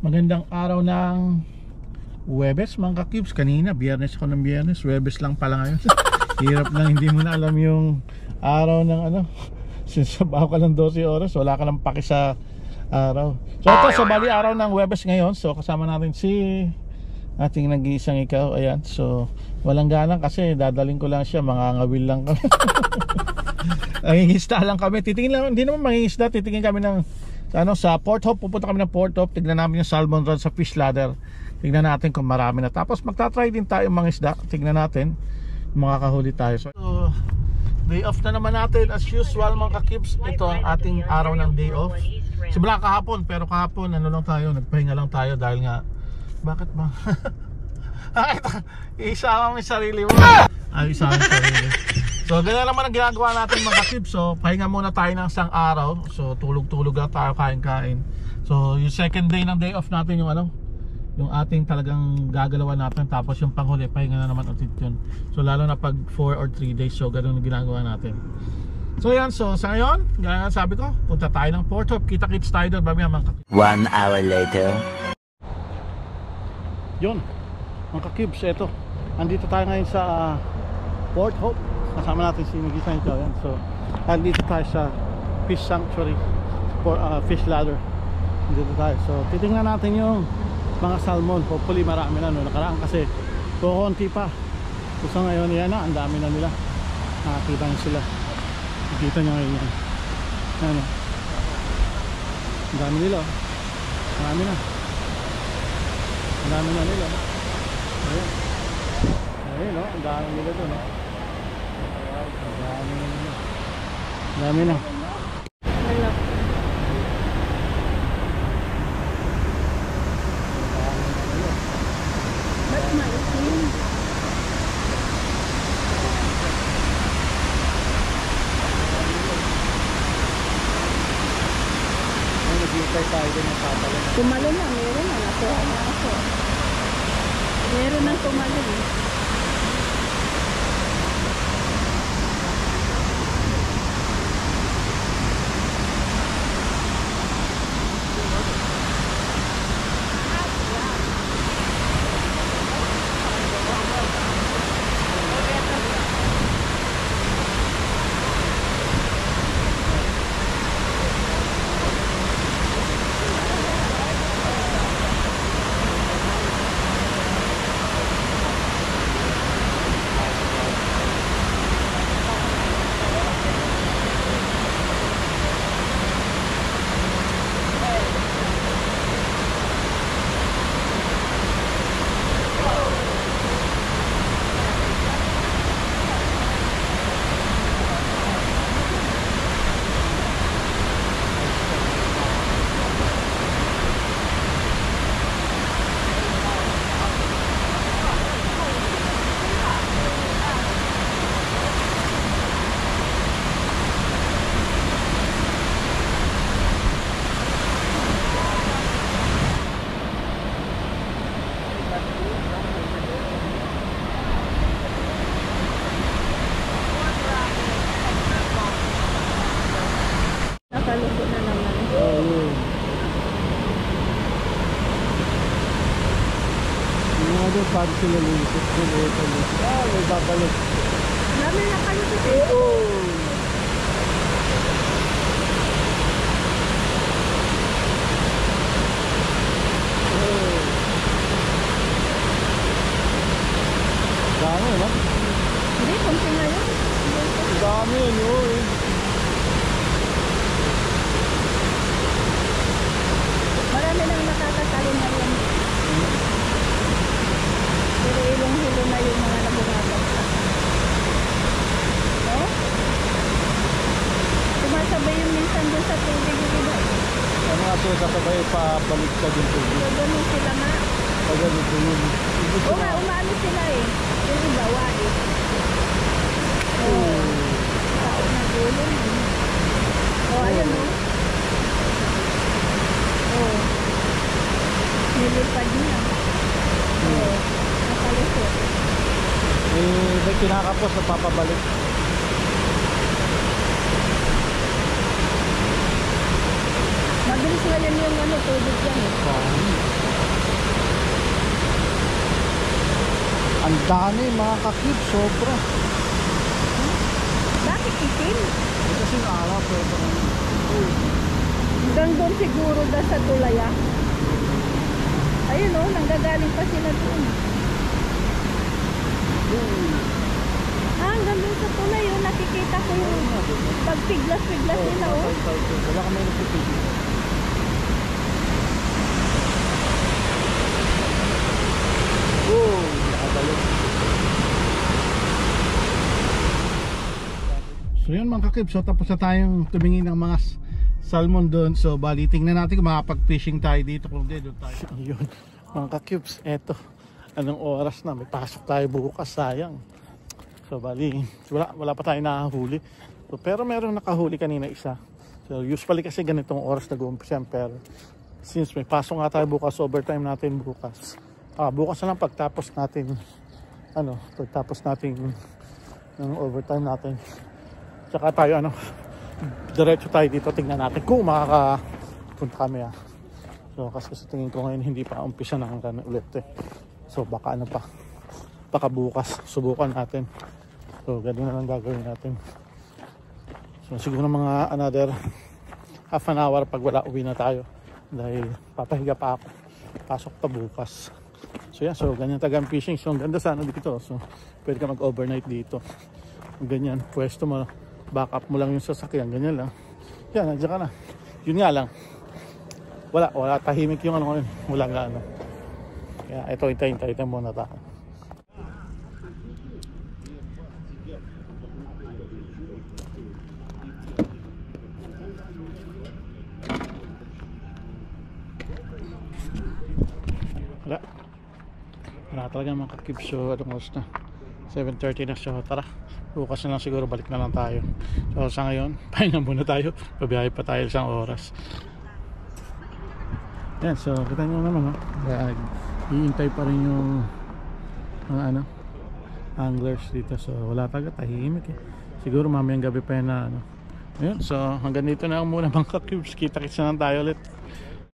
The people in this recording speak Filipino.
Magandang araw ng Huwebes mga ka-cubes. Kanina, biyernes ako ng biyernes. Huwebes lang pala ngayon. Hirap lang, hindi mo na alam yung araw ng ano. Sinasabaw ka lang 12 oras, wala ka lang paki sa araw. So ito, so bali araw ng Huwebes ngayon. So kasama natin si ating nag-iisang ikaw. Ayan, so walang ganang kasi dadaling ko lang siya, mangangawil lang kami. Mangingisda lang kami. Titingin lang, hindi naman mangingisda, titingin kami ng sa Port Hope. Pupunta kami ng Port Hope, tignan namin yung salmon rod sa fish ladder. Tignan natin kung marami na. Tapos magta-try din tayo mangisda. Tignan natin kung makakahuli tayo. So day off na naman natin as usual mga ka-cubes. Ito ang ating araw ng day off. Simula kahapon, pero kahapon ano lang tayo, nagpahinga lang tayo dahil nga bakit ba? Isama mo yung sarili mo. Isama mo yung sarili. So ganyan naman ang ginagawa natin mga ka-cubes. So pahinga muna tayo ng isang araw. So tulog-tulog lang tayo, kain-kain. So yung second day ng day off natin yung yung ating talagang gagalawan natin. Tapos yung panghuli, pahinga na naman ulit yun. So lalo na pag 4 or 3 days. So ganun ang ginagawa natin. So yan, so sa ngayon, gaya sabi ko, punta tayo ng Port Hope. Kita-kits tayo doon mamaya mga ka-cubes. 1 hour later. Yun mga ka-cubes, eto andito tayo ngayon sa Port Hope. Kasama natin si Nag-iisang ikaw. Yan. So andito tayo sa fish sanctuary for fish ladder. Dito tayo. So titingnan natin yung mga salmon. Hopefully marami na. Nakaraan kasi kukunti pa. So sa ngayon yan na, ang dami na nila. Nakakita nyo sila. Nakikita nyo ngayon yan. Ano? Ang dami nila. Marami na. Ang dami na nila. Ayun. Ayun o. Ang dami nila doon o. Ang dami na nila. Ang dami na. Tumalo na, meron na. Nakuha na ako. Meron na tumalo eh. Nakaluto na naman. Mga doon pati sila lulusot. May babalik. Dami na kaluto eh. Dami ba? Hindi, kunti na yun. Dami yun yun. Marami nang nakakatalo na yan. Pero ilong-hilo na yung mga nabungagan. No? Sumasabay yung minsan dun sa tubig yung iba. Ano nga po, kasabay pabalik ka din po. So, ganun sila nga. Pagano po yun. Umano sila eh. Yung iba, wait. Tao na gulong. Ayun o. Nilipad niya. Nakalusot. May kinakapos na papabalik. Mabilis ngayon yung tubig yan eh. Ang dami mga ka-cube, sobra. Bakit itim? Kasi yung araw, pero Hanggang doon siguro dahil sa tulaya. Ayun o, nanggagaling pa sila doon. Hanggang doon sa tulay o, nakikita ko yung pagpiglas-piglas nila o. wala kami nagpipigil. Nakabalik. So yun mga kakib, so tapos na tayong tumingin ng mga salmon doon. So bali, tingnan natin kung makapag-fishing tayo dito. Kung di, doon tayo. Yun mga kakibs, eto. Anong oras na? May pasok tayo bukas, sayang. So bali, wala pa tayo nakahuli. So, pero meron nakahuli kanina isa. So usually kasi ganitong oras nag-uumpisa. Pero since may pasok nga tayo bukas, overtime natin bukas. Bukas na lang pagtapos natin ng overtime natin. Tsaka tayo diretso tayo dito, tingnan natin kung makakapunta kami. So kasi sa tingin ko ngayon hindi pa umpisa ng ulit eh. So baka baka bukas subukan natin. So ganun na lang gagawin natin. So siguro mga another half an hour pag wala, uwi na tayo. Dahil papahiga pa ako. Pasok pa bukas. So yeah, so ganyan tagang fishing. So ang ganda sana dito. So pwede ka mag-overnight dito. Ganyan, pwesto mo, back up mo lang yung sasakyan, ganyan lang. Yan, nandiyan ka na. Yun nga lang. Wala tahimik yung ngayon. Wala nga Kaya ito, hintayin muna tayo. Wala talaga mga kakib. So anong oras na? 7:30 na. So tara, bukas na lang siguro, balik na lang tayo. So sa ngayon, pahinga muna tayo. Pabiyahe pa tayo isang oras. Yan, so kita nyo naman iintay pa rin yung mga anglers dito. So wala talaga, tahimik eh. Siguro mamayang gabi pa yan na Ayun, so hanggang dito na muna mga kakibs. Kita-kits na lang tayo ulit